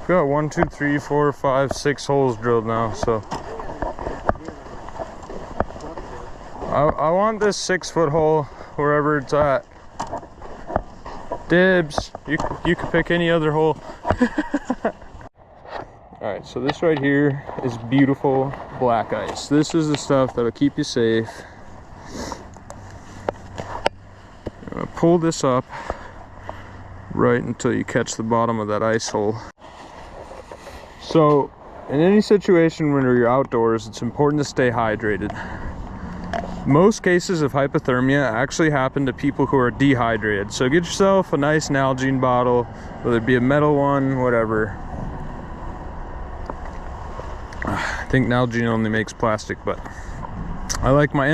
Got 1, 2, 3, 4, 5, 6 holes drilled now, so I want this 6-foot hole wherever it's at. Dibs. You can pick any other hole. Alright, so this right here is beautiful black ice. This is the stuff that'll keep you safe. I'm gonna pull this up right until you catch the bottom of that ice hole. So in any situation when you're outdoors, it's important to stay hydrated. Most cases of hypothermia actually happen to people who are dehydrated. So get yourself a nice Nalgene bottle, whether it be a metal one, whatever. I think Nalgene only makes plastic, but I like my